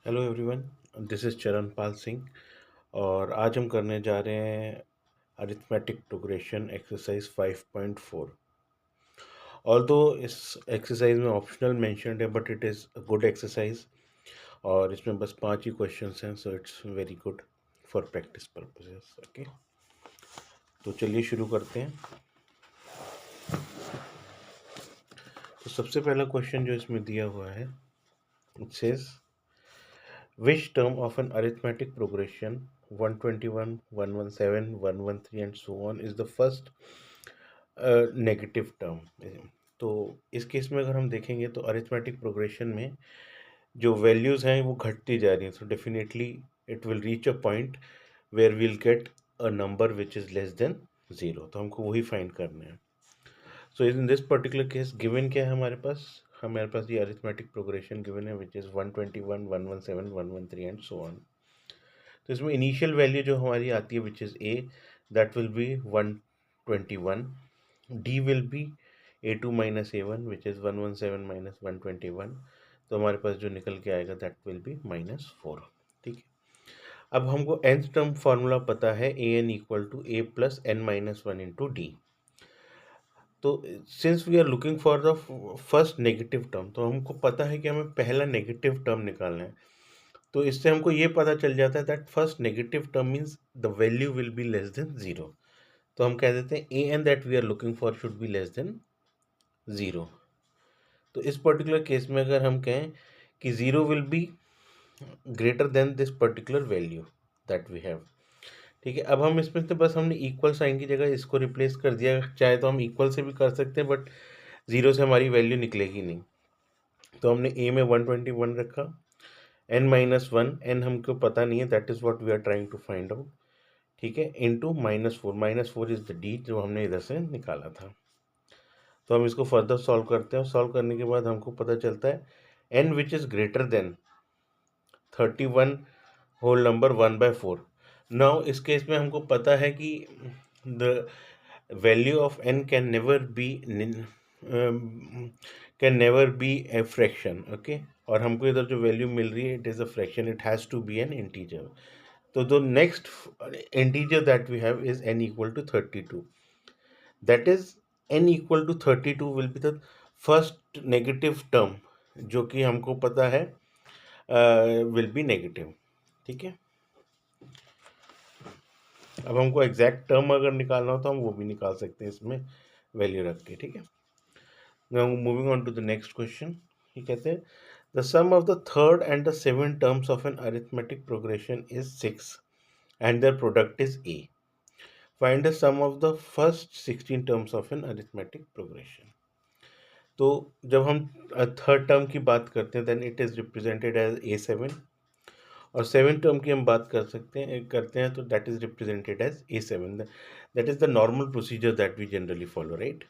Hello everyone, this is चरण पाल सिंह। और आज हम करने जा रहे हैं अरिथमेटिक प्रोग्रेशन एक्सरसाइज 5.4। ऑल्दो इस एक्सरसाइज में ऑप्शनल मेंशन्ड है, but it is a good exercise. और इसमें बस 5 ही क्वेश्चंस हैं, so it's very good for practice purposes. Okay, तो चलिए शुरू करते हैं। तो सबसे पहला क्वेश्चन जो इसमें दिया हुआ है, it says which term of an arithmetic progression 121, 117, 113 and so on is the first negative term. तो इस केस में अगर हम देखेंगे तो अरिथमेटिक प्रोग्रेशन में जो वैल्यूज़ हैं वो घटती जा रही हैं, so definitely it will reach a point where will get a number which is less than zero. तो हमको वही फाइंड करना है। So in this particular case given क्या है हमारे पास ये अरिथमेटिक प्रोग्रेशन गिवन है which is 121, 117, 113 and so on. तो इसमें इनिशियल वैल्यू जो हमारी आती है which is A, that will be 121। D will be a2 minus a1 which is 117 minus 121। तो हमारे पास जो निकल के आएगा दैट विल बी -4। ठीक है, अब हमको nth टर्म फार्मूला पता है an equal to a plus n minus 1 into D. तो since we are looking for the first negative term, तो हमको पता है कि हमें पहला नेगेटिव टर्म निकालना है। तो इससे हमको ये पता चल जाता है that first negative term means the value will be less than zero. तो हम कह देते हैं A N that we are looking for should be less than zero. तो इस पर्टिकुलर केस में अगर हम कहें कि zero will be greater than this particular value that we have. ठीक है, अब हम इसमें तो बस हमने इक्वल साइन की जगह इसको रिप्लेस कर दिया। चाहे तो हम इक्वल से भी कर सकते हैं, बट ज़ीरो से हमारी वैल्यू निकलेगी नहीं। तो हमने ए में 121 रखा, n माइनस वन, एन हमको पता नहीं है, that is what we are trying to find out. ठीक है, इंटू -4 इज़ द डी जो हमने इधर से निकाला था। तो हम इसको फर्दर सॉल्व करते हैं, और सॉल्व करने के बाद हमको पता चलता है n which is greater than 31 whole number 1/4। Now इस केस में हमको पता है कि the value of n can never be a fraction. Okay, और हमको इधर जो वैल्यू मिल रही है it is a fraction, it has to be an integer. तो the next integer that we have is n equal to 32। That is n equal to 32 will be the first negative term जो कि हमको पता है will be negative. ठीक है, अब हमको एग्जैक्ट टर्म अगर निकालना हो तो हम वो भी निकाल सकते हैं इसमें वैल्यू रख के। ठीक है, now moving on to the next question. ये कहते हैं the sum of the third and the seven terms of an arithmetic progression is 6 and their product is a. Find the sum of the first 16 terms of an arithmetic progression. तो जब हम third term की बात करते हैं then it is represented as a7, और seven term की हम बात करते हैं तो that is represented as a7। That is the normal procedure that we generally follow, right.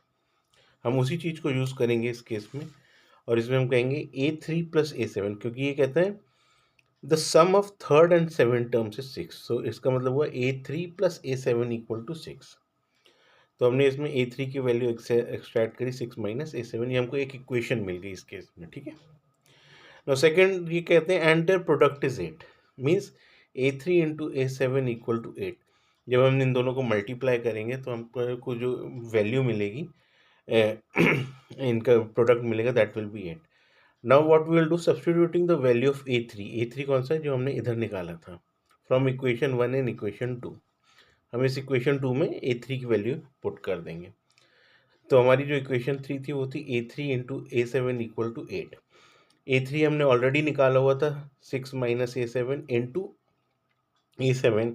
हम उसी चीज़ को यूज़ करेंगे इस केस में, और इसमें हम कहेंगे a3 प्लस a7, क्योंकि ये कहते हैं the sum of third and seven terms is 6। So इसका मतलब हुआ a3 plus a7 equal to 6। तो हमने इसमें a3 की वैल्यू एक्सट्रैक्ट करी 6 माइनस a7, ये हमको एक इक्वेशन मिल गई इस केस में। ठीक है, नो सेकेंड ये कहते हैं and their product is 8, means a3 into a7 equal to 8। जब हम इन दोनों को मल्टीप्लाई करेंगे तो हमको जो वैल्यू मिलेगी इनका प्रोडक्ट मिलेगा that will be 8। Now what we will do, substituting the value of a3 कौन सा है जो हमने इधर निकाला था फ्रॉम इक्वेशन 1 एंड इक्वेशन 2। हम इस इक्वेशन 2 में a3 की वैल्यू पुट कर देंगे। तो हमारी जो इक्वेशन 3 थी वो थी a3 into a7 equal to 8। a3 हमने ऑलरेडी निकाला हुआ था 6 minus a7 into a7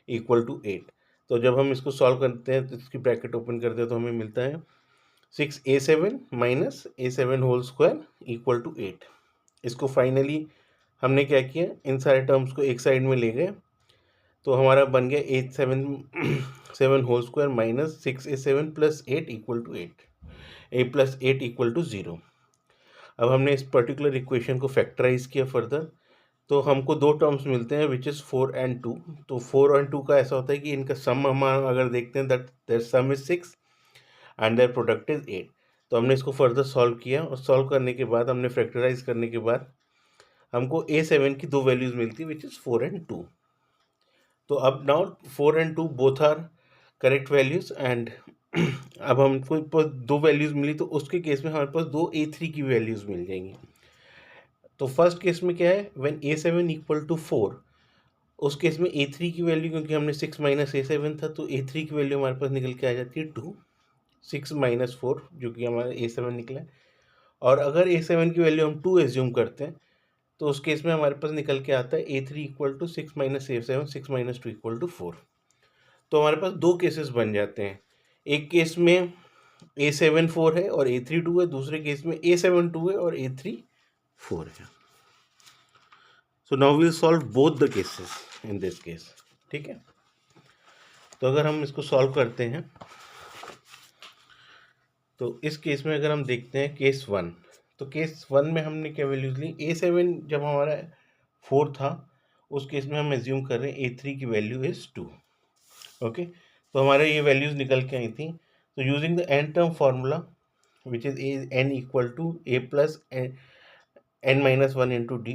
equal to 8। तो जब हम इसको सॉल्व करते हैं तो इसकी ब्रैकेट ओपन करते हैं तो हमें मिलता है 6a7 minus a7 whole square equal to 8। इसको फाइनली हमने क्या किया, इन सारे टर्म्स को एक साइड में ले गए, तो हमारा बन गया 7 whole square minus 6a7 plus 8 equal to 8, a plus 8 equal to 0। अब हमने इस पर्टिकुलर इक्वेशन को फैक्टराइज किया फर्दर, तो हमको दो टर्म्स मिलते हैं विच इज़ 4 एंड 2। तो 4 एंड 2 का ऐसा होता है कि इनका सम हम अगर देखते हैं that their sum is 6 and their product is 8। तो हमने इसको फर्दर सॉल्व किया, और सॉल्व करने के बाद हमने फैक्टराइज करने के बाद हमको A7 की दो वैल्यूज मिलती विच इज 4 and 2. तो अब now 4 and 2 both are correct values and अब हमको पास दो वैल्यूज मिली, तो उसके केस में हमारे पास दो A3 की वैल्यूज मिल जाएंगी. तो फर्स्ट केस में क्या है, व्हेन A7 इक्वल टू 4, उस केस में A3 की वैल्यू, क्योंकि हमने 6 माइनस A7 था, तो A3 की वैल्यू हमारे पास निकल के आ जाती है 2. 6 माइनस 4 जो कि हमारा A7 निकला है. और अगर A7 की वैल्यू हम 2 एज्यूम करते हैं, तो उस केस में हमारे पास निकल के आता है A3 equal to 6 minus A7, 6 minus 2 equal to 4. तो हमारे पास दो केसेस बन जाते हैं. एक केस में A7 4 है और A3 2 है, दूसरे केस में A7 2 है और A3 4 है. So now we will solve both the cases in this case. ठीक है, तो अगर हम इसको सॉल्व करते हैं, तो इस केस में अगर हम देखते हैं केस 1, तो केस 1 में हमने क्या वैल्यूज ली, A7 जब हमारा 4 था, उस केस में हम एज्यूम कर रहे हैं A3 की वैल्यू इज 2. ओके, तो हमारे ये वैल्यूज निकल के आई थी. तो using the n term formula which is n equal to a plus N minus one into D,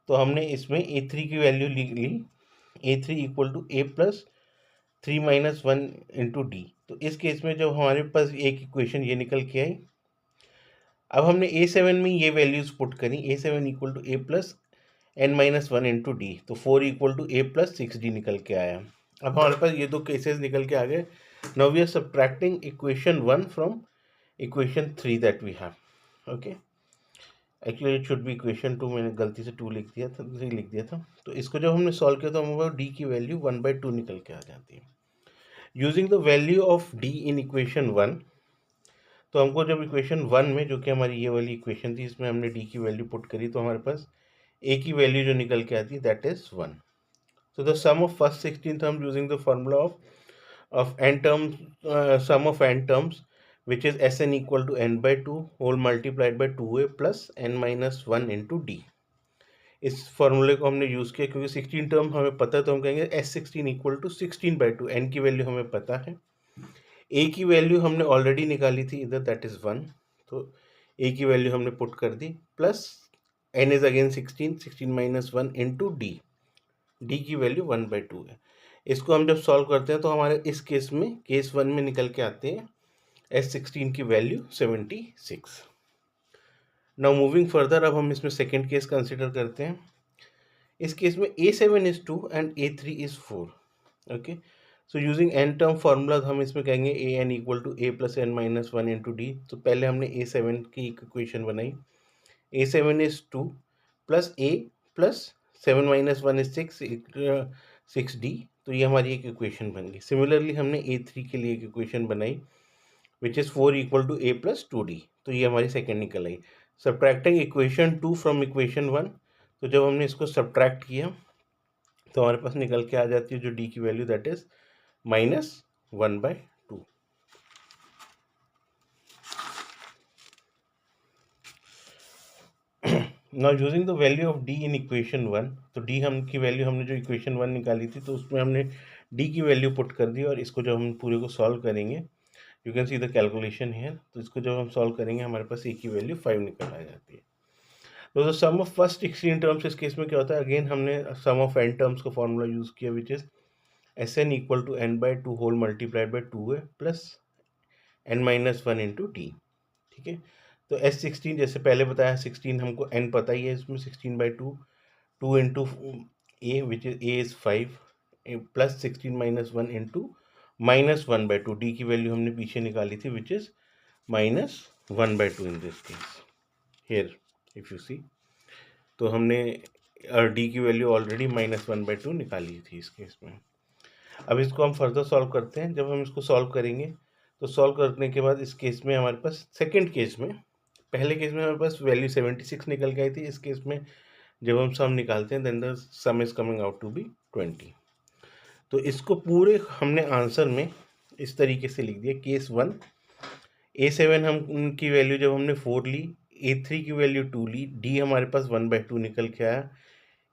तो हमने इसमें A3 की वैल्यू ली, A3 equal to a plus 3 minus one into D. तो इस केस में जब हमारे पास एक इक्वेशन ये निकल के आई, अब हमने A7 में ये वैल्यूज पुट करी, A7 equal to a plus N minus one into D, तो 4 equal to a plus 6D निकल के आया. अब हमारे पास ये दो केसेस निकल के आ गए. Now we are subtracting equation 1 from equation 3 that we have. Okay, actually it should be equation 2, मैंने गलती से 2 लिख दिया था, 3 लिख दिया था. तो इसको जब हमने सॉल्व किया तो हमारे डी की वैल्यू 1/2 निकल के आ जाती है. Using the value of D in equation 1, तो हमको जब इक्वेशन 1 में, जो कि हमारी ये वाली इक्वेशन थी, इसमें हमने डी की वैल्यू पुट करी, तो हमारे पास ए की वैल्यू जो निकल के आती है that is 1. So the sum of first 16 terms using the formula of n terms, sum of n terms, which is Sn equal to n by 2 whole multiplied by 2a plus n minus 1 into d. इस फॉर्मूले को हमने use किया क्योंकि 16 term हमें पता है, तो हम कहेंगे S16 इक्वल टू 16/2. n की वैल्यू हमें पता है, a की वैल्यू हमने ऑलरेडी निकाली थी इधर, दैट इज़ 1. तो a की वैल्यू हमने पुट कर दी, plus n is again 16, 16 minus 1 into D. D की वैल्यू 1/2 है. इसको हम जब सॉल्व करते हैं तो हमारे इस केस में, केस 1 में निकल के आते हैं S16 की वैल्यू 76. नाउ मूविंग फर्दर, अब हम इसमें सेकेंड केस कंसिडर करते हैं. इस केस में A7 is 2 and A3 is 4. Okay, so using n term formula हम इसमें कहेंगे an equal to a plus N minus one into D. तो पहले हमने A7 की इक्वेशन बनाई, A7 is 2 plus a plus 7 minus 1 is 6D. तो ये हमारी एक इक्वेशन बन गई. सिमिलरली हमने A3 के लिए एक इक्वेशन बनाई which is 4 equal to a plus 2D. तो ये हमारी सेकेंड निकल आई. सब्ट्रैक्टिंग इक्वेशन 2 फ्रॉम इक्वेशन 1, तो जब हमने इसको सब्ट्रैक्ट किया तो हमारे पास निकल के आ जाती है जो D की value, that is -1/2. Now using the value of D in equation 1, तो डी हम की वैल्यू हमने जो इक्वेशन 1 निकाली थी, तो उसमें हमने डी की वैल्यू पुट कर दी. और इसको जब हम पूरे को सॉल्व करेंगे, you can see the calculation here, तो इसको जब हम सॉल्व करेंगे हमारे पास ए की वैल्यू 5 निकल आ जाती है. तो the sum of first 16 terms, इस केस में क्या होता है, अगेन हमने सम ऑफ एन टर्म्स का फॉर्मूला यूज़ किया which is Sn equal to n/2 whole multiplied by 2a plus n minus 1 into d. ठीक है, तो S16 जैसे पहले बताया, 16 हमको n पता ही है, इसमें 16/2, 2 into A which is A is 5 plus 16 minus 1 into -1/2. D की वैल्यू हमने पीछे निकाली थी which is -1/2 in this case here if you see. तो हमने डी की वैल्यू ऑलरेडी -1/2 निकाली थी इस केस में. अब इसको हम फर्दर सॉल्व करते हैं. जब हम इसको सॉल्व करेंगे, तो सॉल्व करने के बाद इस केस में हमारे पास, सेकेंड केस में, पहले केस में हमारे पास वैल्यू 76 निकल गई थी. इस केस में जब हम सम निकालते हैं, then the sum is coming out to be 20. तो इसको पूरे हमने आंसर में इस तरीके से लिख दिया. केस 1, A7 हम उनकी वैल्यू जब हमने 4 ली, A3 की वैल्यू 2 ली, डी हमारे पास 1/2 निकल के आया,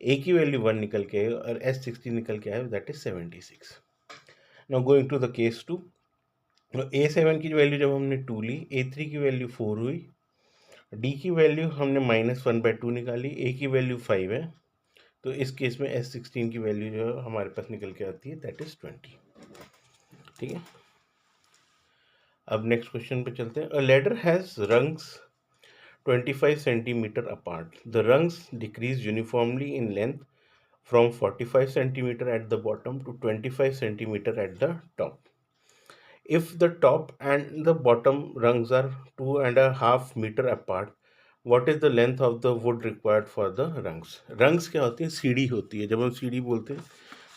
ए की वैल्यू 1 निकल के आई और S16 निकल के आया, that is 76. Now going to the case 2, A7 की वैल्यू जब हमने 2 ली, A3 की वैल्यू 4 हुई डी की वैल्यू हमने -1/2 निकाली, ए की वैल्यू 5 है, तो इस केस में S16 की वैल्यू जो है हमारे पास निकल के आती है, दैट इज 20। ठीक है, अब नेक्स्ट क्वेश्चन पे चलते हैं। अ ladder has rungs 25 centimeter apart. The rungs decrease uniformly in length from 45 centimeter at the bottom to 25 centimeter at the top. If the top and the bottom rungs are 2.5 meter apart, what is the length of the wood required for the rungs? Rungs क्या होती है? सीढ़ी होती है। जब हम सीढ़ी बोलते हैं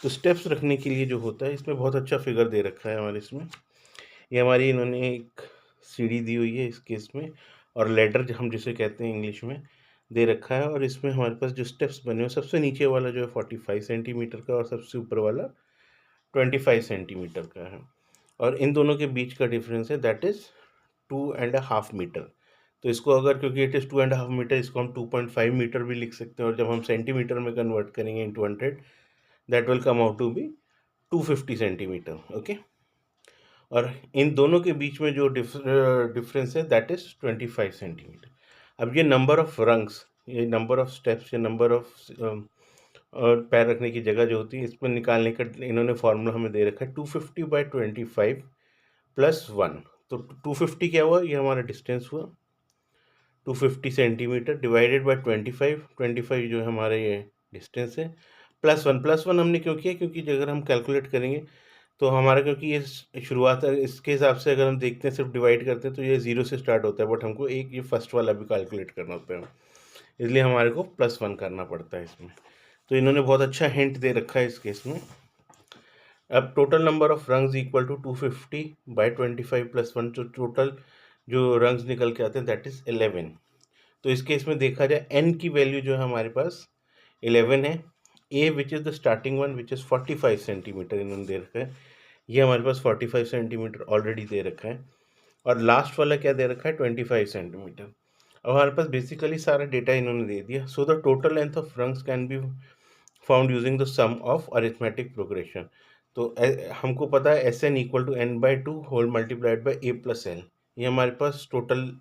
तो स्टेप्स रखने के लिए जो होता है, इसमें बहुत अच्छा फिगर दे रखा है हमारे इसमें। ये हमारी इन्होंने एक सीढ़ी दी हुई है इस केस में, और लेडर हम जिसे कहते हैं इंग्लिश में दे रखा है, और इसमें हमारे पास जो स्टेप्स बने हुए, सबसे नीचे वाला जो है 45 सेंटीमीटर का और सबसे ऊपर वाला 25 सेंटीमीटर का है, और इन दोनों के बीच का डिफरेंस है दैट इज 2.5 मीटर। तो इसको अगर, क्योंकि इट इज़ 2.5 मीटर, इसको हम 2.5 मीटर भी लिख सकते हैं, और जब हम सेंटीमीटर में कन्वर्ट करेंगे into 100, that will come out to be 250 centimetre. Okay, और इन दोनों के बीच में जो डिफरेंस है दैट इज 25 सेंटीमीटर। अब ये नंबर ऑफ रंग्स, ये नंबर ऑफ स्टेप्स, या नंबर ऑफ पैर रखने की जगह जो होती है, इस पर निकालने का इन्होंने फार्मूला हमें दे रखा है 250/25 + 1। तो 250 क्या हुआ? ये हमारा डिस्टेंस हुआ 250 सेंटीमीटर डिवाइडेड बाय 25 जो है हमारा ये डिस्टेंस है, +1 हमने क्यों किया? क्योंकि अगर हम कैलकुलेट करेंगे तो हमारा, क्योंकि ये शुरुआत है, इसके हिसाब से अगर हम देखते हैं, सिर्फ डिवाइड करते हैं, तो ये 0 से स्टार्ट होता है, बट हमको एक ये फर्स्ट वाला भी कैलकुलेट करना होता है, इसलिए हमारे को +1 करना पड़ता है इसमें। तो इन्होंने बहुत अच्छा हिंट दे रखा है इस केस में। अब total number of rungs equal to 250/25 + 1, तो टोटल जो रंग्स निकल के आते हैं दैट इज 11। तो इस केस में देखा जाए n की वैल्यू जो है हमारे पास 11 है। a which is the starting one which is 45 centimetre इन्होंने दे रखा है, ये हमारे पास 45 सेंटीमीटर ऑलरेडी दे रखा है, और लास्ट वाला क्या दे रखा है? 25 सेंटीमीटर। अब हमारे पास बेसिकली सारा डेटा इन्होंने दे दिया। So the total length of rungs can be found using the sum of arithmetic progression. तो हमको पता है S N equal to n/2 whole multiplied by a + l, ये हमारे पास टोटल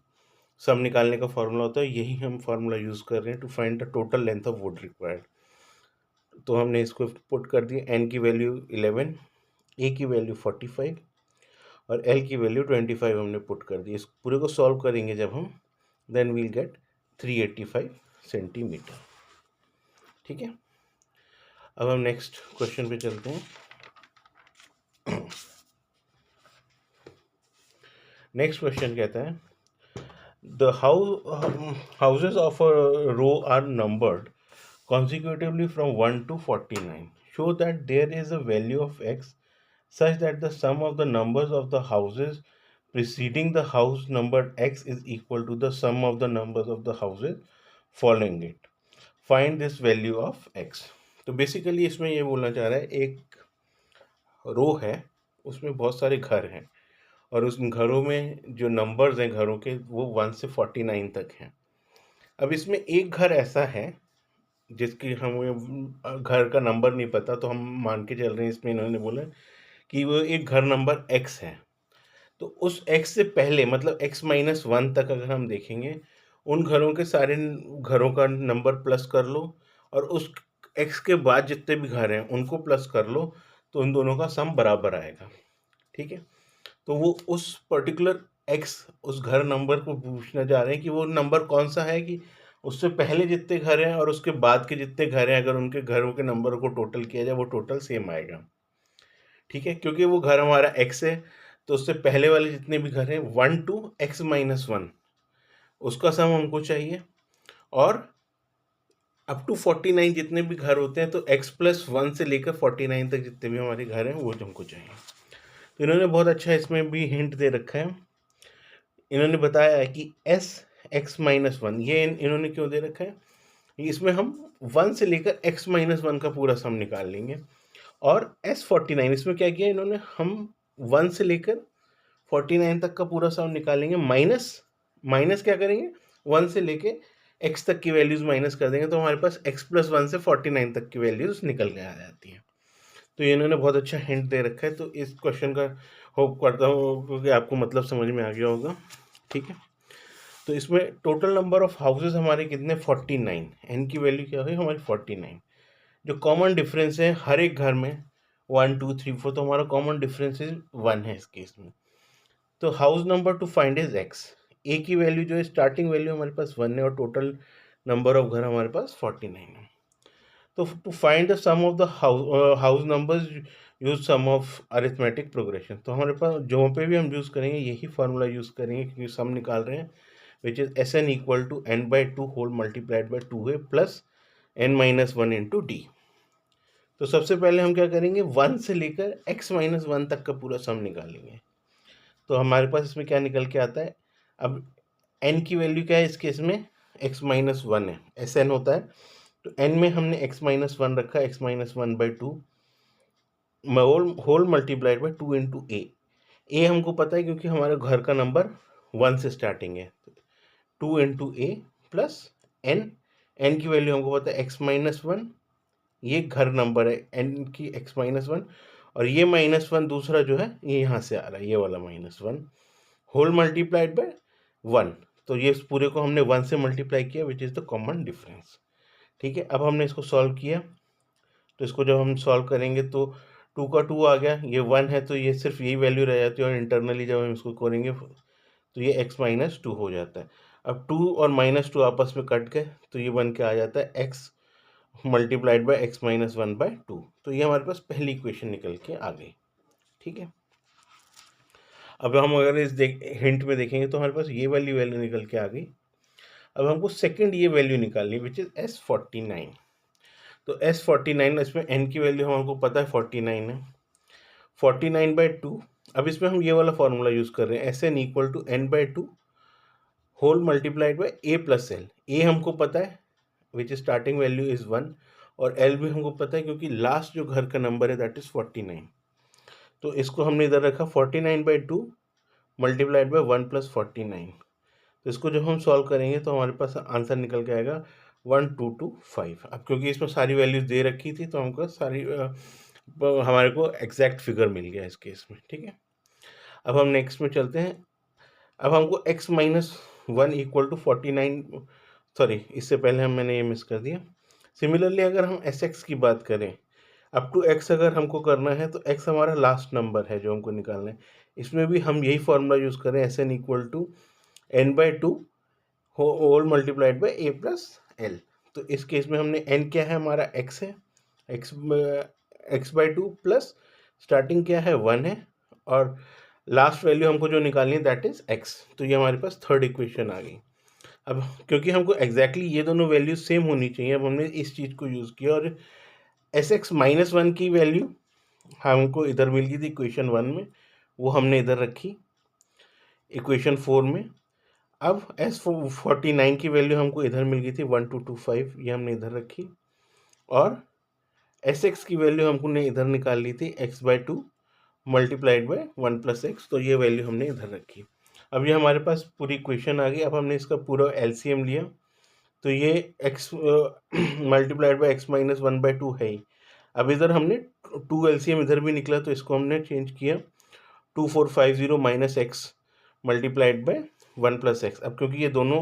सम निकालने का फॉर्मूला होता है, यही हम फार्मूला यूज़ कर रहे हैं to find the total length of wood required. तो हमने इसको पुट कर दिया, n की वैल्यू 11, a की वैल्यू 45 और L की वैल्यू 25 हमने पुट कर दी। इस पूरे को सॉल्व करेंगे जब हम, देन वील गेट 385 सेंटीमीटर। ठीक है, अब हम नेक्स्ट क्वेश्चन पे चलते हैं। नेक्स्ट क्वेश्चन कहता है the houses of a row are numbered consecutively from 1 to 49. Show that there is a value of x such that the sum of the numbers of the houses preceding the house numbered x is equal to the sum of the numbers of the houses following it. Find this value of x. तो basically इसमें ये बोलना चाह रहा है, एक रो है, उसमें बहुत सारे घर हैं, और उस घरों में जो नंबर्स हैं घरों के, वो 1 से 49 तक हैं। अब इसमें एक घर ऐसा है जिसकी हमें घर का नंबर नहीं पता, तो हम मान के चल रहे हैं, इसमें इन्होंने बोला कि वो एक घर नंबर x है। तो उस x से पहले, मतलब x-1 तक अगर हम देखेंगे, उन घरों के सारे घरों का नंबर प्लस कर लो, और उस x के बाद जितने भी घर हैं उनको प्लस कर लो, तो उन दोनों का सम बराबर आएगा। ठीक है, तो वो उस पर्टिकुलर x, उस घर नंबर को पूछना चाह रहे हैं कि वो नंबर कौन सा है, कि उससे पहले जितने घर हैं और उसके बाद के जितने घर हैं, अगर उनके घरों के नंबर को टोटल किया जाए, वो टोटल सेम आएगा। ठीक है, क्योंकि वो घर हमारा x है, तो उससे पहले वाले जितने भी घर हैं 1 to x-1 उसका सम हमको चाहिए, और अप टू 49 जितने भी घर होते हैं, तो x+1 से लेकर 49 तक जितने भी हमारे घर हैं वो हमको चाहिए। तो इन्होंने बहुत अच्छा इसमें भी हिंट दे रखा है। इन्होंने बताया है कि x-1, ये इन्होंने क्यों दे रखा है, इसमें हम 1 से लेकर x-1 का पूरा सम निकाल लेंगे, और s49 इसमें क्या किया इन्होंने, हम 1 से लेकर 49 तक का पूरा सम निकालेंगे, माइनस क्या करेंगे, 1 से लेके x तक की वैल्यूज़ माइनस कर देंगे, तो हमारे पास x+1 से 49 तक की वैल्यूज़ निकल के आ जाती हैं। तो ये इन्होंने बहुत अच्छा हिंट दे रखा है। तो इस क्वेश्चन का होप करता हूँ कि आपको मतलब समझ में आ गया होगा। ठीक है, तो इसमें टोटल नंबर ऑफ हाउसेज हमारे कितने 49, एन की वैल्यू क्या हुई हमारी 49। जो कॉमन डिफरेंस है हर एक घर में 1 2 3 4, तो हमारा कॉमन डिफरेंस इज 1 है इस केस में। तो house number to find is X. A की वैल्यू जो है स्टार्टिंग वैल्यू हमारे पास 1 है और टोटल नंबर ऑफ घर हमारे पास 49 है। तो to find the sum of the house numbers use sum of arithmetic progression. तो हमारे पास जो पे भी हम यूज़ करेंगे यही फार्मूला यूज़ करेंगे क्योंकि सम निकाल रहे हैं, which is S N equal to N by two whole multiplied by two है plus N minus one into D. तो सबसे पहले हम क्या करेंगे 1 से लेकर x माइनस वन तक का पूरा सम निकालेंगे। तो हमारे पास इसमें क्या निकल के आता है, अब n की वैल्यू क्या है इस केस में x माइनस वन है, एस एन होता है। तो n में हमने x माइनस वन रखा, x minus one by two whole multiplied by two into A हमको पता है क्योंकि हमारे घर का नंबर 1 से स्टार्टिंग है। 2 इंटू ए प्लस एन, एन की वैल्यू हमको पता है x माइनस वन, ये घर नंबर है एन की x माइनस वन, और ये माइनस वन दूसरा जो है ये यहाँ से आ रहा है ये वाला minus one whole multiplied by one. तो ये इस पूरे को हमने 1 से मल्टीप्लाई किया which is the common difference. ठीक है, अब हमने इसको सॉल्व किया, तो इसको जब हम सॉल्व करेंगे तो 2 का 2 आ गया, ये 1 है तो ये सिर्फ यही वैल्यू रह जाती है, और इंटरनली जब हम इसको करेंगे तो ये x माइनस टू हो जाता है। अब 2 और माइनस टू आपस में कट गए तो ये बन के आ जाता है x multiplied by x minus one by two. तो ये हमारे पास पहली इक्वेशन निकल के आ गई। ठीक है, अब हम अगर इस हिंट में देखेंगे तो हमारे पास ये वाली वैल्यू निकल के आ गई। अब हमको सेकंड ये वैल्यू निकालनी है विच इज S49। तो S49, इसमें n की वैल्यू हमको पता है 49 है, 49 बाई टू। अब इसमें हम ये वाला फॉर्मूला यूज़ कर रहे हैं S N equal to N by two whole multiplied by A plus L. A हमको पता है विच स्टार्टिंग वैल्यू इज़ 1, और एल भी हमको पता है क्योंकि लास्ट जो घर का नंबर है दैट इज़ 49। तो इसको हमने इधर रखा 49 by two multiplied by 1 plus 49। तो इसको जब हम सॉल्व करेंगे तो हमारे पास आंसर निकल के आएगा 1225। अब क्योंकि इसमें सारी वैल्यूज दे रखी थी तो हमको सारी हमारे को एग्जैक्ट फिगर मिल गया इस केस में। ठीक है, अब हम नेक्स्ट में चलते हैं। अब हमको x minus one equal to 49, sorry इससे पहले मैंने ये मिस कर दिया। सिमिलरली अगर हम एस एक्स की बात करें अप टू x अगर हमको करना है तो x हमारा लास्ट नंबर है जो हमको निकालना है। इसमें भी हम यही फॉर्मूला यूज़ करें S N equal to N by two whole multiplied by A plus l. तो इस केस में हमने n क्या है हमारा x है, x by two plus starting क्या है 1 है, और लास्ट वैल्यू हमको जो निकालनी है दैट इज x। तो ये हमारे पास थर्ड इक्वेशन आ गई। अब क्योंकि हमको एग्जैक्टली ये दोनों वैल्यू सेम होनी चाहिए, अब हमने इस चीज़ को यूज़ किया, और एस एक्स माइनस वन की वैल्यू हमको इधर मिल गई थी इक्वेशन 1 में, वो हमने इधर रखी इक्वेशन 4 में। अब S49 की वैल्यू हमको इधर मिल गई थी 1225, ये हमने इधर रखी, और SX की वैल्यू हमको ने इधर निकाल ली थी x by two multiplied by 1 plus x, तो ये वैल्यू हमने इधर रखी। अब ये हमारे पास पूरी इक्वेशन आ गई। अब हमने इसका पूरा LCM लिया तो ये x multiplied by x minus one by two है ही। अब इधर हमने 2 LCM इधर भी निकला तो इसको हमने चेंज किया 2450 minus x multiplied by 1 plus x. अब क्योंकि ये दोनों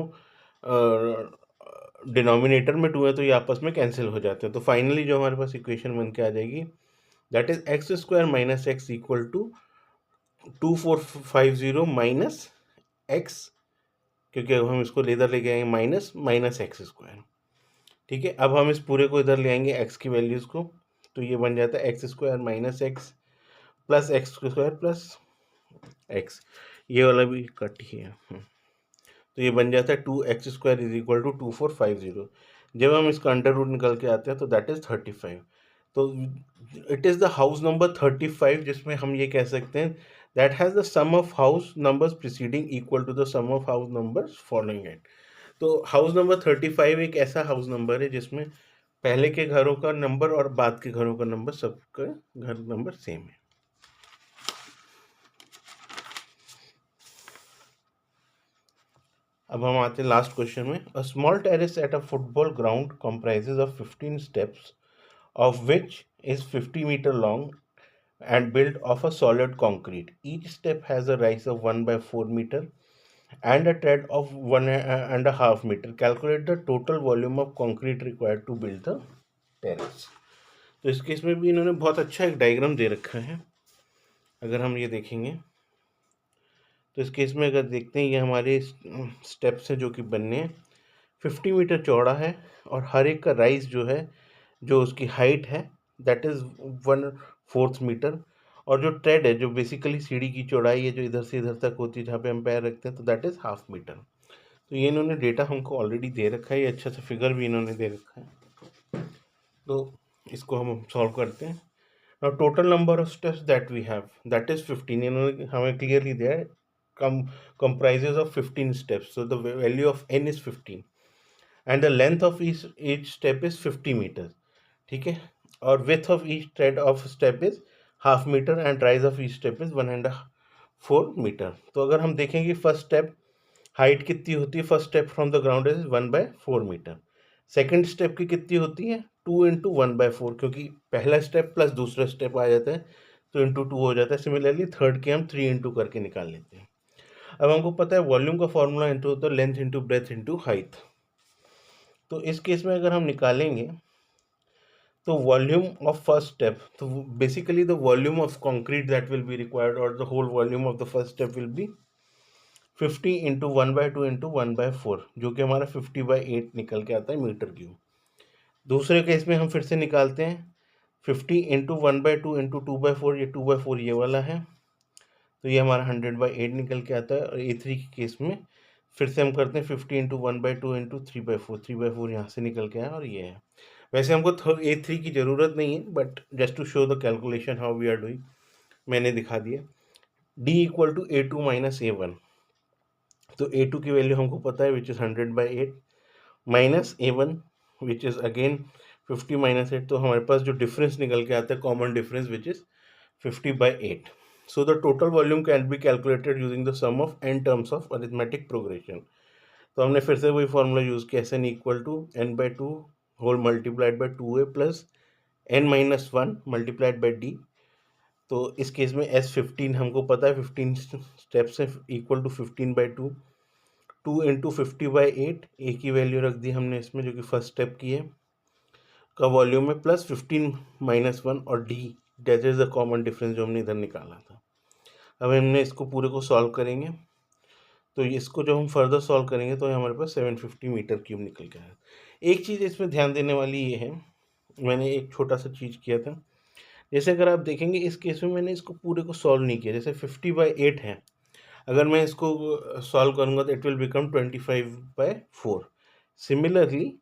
डिनोमिनेटर में 2 है तो ये आपस में कैंसिल हो जाते हैं। तो फाइनली जो हमारे पास इक्वेशन बन के आ जाएगी that is x square minus x equal to 2450 minus x, क्योंकि अब हम इसको इधर लेके आएंगे माइनस माइनस एक्स स्क्वायर। ठीक है, अब हम इस पूरे को इधर ले आएंगे एक्स की वैल्यूज़ को, तो ये बन जाता है x square minus x plus x square plus x, ये वाला भी कट ही है। तो ये बन जाता है 2x square is equal to 2450। जब हम इसका अंडर रूट निकल के आते हैं तो दैट इज़ 35। तो it is the house number 35 जिसमें हम ये कह सकते हैं that has the sum of house numbers preceding equal to the sum of house numbers following it. तो हाउस नंबर 35 एक ऐसा हाउस नंबर है जिसमें पहले के घरों का नंबर और बाद के घरों का नंबर सबका घर नंबर सेम है। अब हम आते हैं लास्ट क्वेश्चन में। A small terrace at a football ground comprises of 15 steps of which is 50 meter long and built of a solid concrete. Each step has a rise of 1 by 4 meter and a tread of 1.5 meter. Calculate the total volume of concrete required to build the terrace. तो इस case में भी इन्होंने बहुत अच्छा एक diagram दे रखा है। अगर हम ये देखेंगे तो इस केस में अगर देखते हैं, ये हमारे स्टेप्स हैं जो कि बनने हैं। 50 मीटर चौड़ा है और हर एक का राइज जो है, जो उसकी हाइट है, दैट इज़ 1/4 मीटर। और जो ट्रेड है, जो बेसिकली सीढ़ी की चौड़ाई है जो इधर से इधर तक होती है जहाँ पे हम पैर रखते हैं, तो दैट इज़ 1/2 मीटर। तो ये इन्होंने डेटा हमको ऑलरेडी दे रखा है, ये अच्छा सा फिगर भी इन्होंने दे रखा है। तो इसको हम सॉल्व करते हैं। Now total number of steps that we have, that is 15. इन्होंने हमें clearly दिया है, comprises of 15 steps. So the value of n is 15 and the length of each step is 50 meters. ठीक है, और width of each tread of step is 1/2 meter and rise of each step is 1.4 meter. तो अगर हम देखेंगे first step height कितनी होती है, first step from the ground is 1/4 metre. Second step की कितनी होती है, 2 इंटू 1/4, क्योंकि पहला स्टेप प्लस दूसरा स्टेप आ जाता है तो इंटू 2 हो जाता है। सिमिलरली थर्ड के हम 3 इंटू करके निकाल लेते हैं। अब हमको पता है वॉल्यूम का फॉर्मूला इंटू होता है length into breadth into height. तो इस केस में अगर हम निकालेंगे तो वॉल्यूम ऑफ फर्स्ट स्टेप, तो basically the volume of concrete that will be required और the whole volume of the first step will be 50 into 1/2 into 1/4, जो कि हमारा 50/8 निकल के आता है मीटर क्यूब। दूसरे केस में हम फिर से निकालते हैं 50 इंटू 1/2 इंटू 2/4, ये 2/4 ये वाला है, तो ये हमारा 100/8 निकल के आता है। और A3 के केस में फिर से हम करते हैं 50 इंटू 1/2 इंटू 3/4, 3/4 यहाँ से निकल के आया और ये है। वैसे हमको A3 की ज़रूरत नहीं है, but just to show the calculation how we are doing मैंने दिखा दिया। D equal to A2 minus A1, तो A2 की वैल्यू हमको पता है which is 100/8 minus A1 which is again 50 minus 8, तो हमारे पास जो डिफरेंस निकल के आता है common difference which is 50/8। So the total volume can be calculated using the sum of n terms of arithmetic progression. तो हमने फिर से वही फॉर्मूला यूज़ किया, Sn equal to n/2 whole multiplied by 2a plus n-1 multiplied by d। तो इस case में S15 हमको पता है 15 स्टेप्स है इक्वल टू 15/2, 2 इंटू 50/8, ए की वैल्यू रख दी हमने इसमें जो कि फर्स्ट स्टेप की है का वॉल्यूम है, प्लस 15 माइनस 1 और D that is the common difference जो हमने इधर निकाला था। अब हमने इसको पूरे को सॉल्व करेंगे, तो इसको जब हम फर्दर सॉल्व करेंगे तो हमारे पास 750 मीटर क्यूब निकल के आया। एक चीज़ इसमें ध्यान देने वाली ये है, मैंने एक छोटा सा चीज़ किया था। जैसे अगर आप देखेंगे इस केस में मैंने इसको पूरे को सॉल्व नहीं किया। जैसे 50/8 है, अगर मैं इसको सॉल्व करूँगा तो इट विल बिकम 25/4। सिमिलरली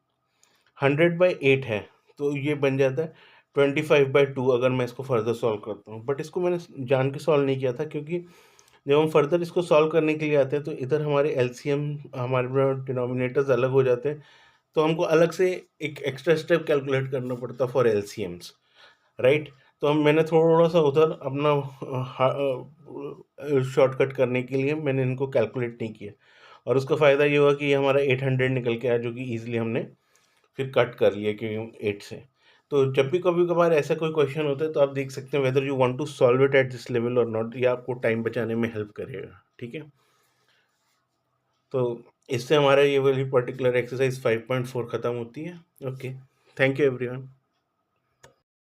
100/8 है, तो ये बन जाता है 25/2 अगर मैं इसको फर्दर सॉल्व करता हूँ। बट इसको मैंने जान के सॉल्व नहीं किया था, क्योंकि जब हम फर्दर इसको सॉल्व करने के लिए आते हैं तो इधर हमारे एलसीएम, हमारे डिनोमिनेटर्स अलग हो जाते हैं, तो हमको अलग से एक एक्स्ट्रा स्टेप कैलकुलेट करना पड़ता फॉर एलसीएम्स, राइट। तो मैंने थोड़ा सा उधर अपना शॉर्टकट करने के लिए मैंने इनको कैलकुलेट नहीं किया, और उसका फ़ायदा ये हुआ कि ये हमारा 800 निकल के आया, जो कि ईजिली हमने फिर कट कर लिया कि 8 से। तो जब भी कभी कभार ऐसा कोई क्वेश्चन होता है तो आप देख सकते हैं whether you want to solve it at this level और नॉट, ये आपको टाइम बचाने में हेल्प करेगा, ठीक है। तो इससे हमारा ये वाली पर्टिकुलर एक्सरसाइज 5.4 ख़त्म होती है। Okay, thank you everyone.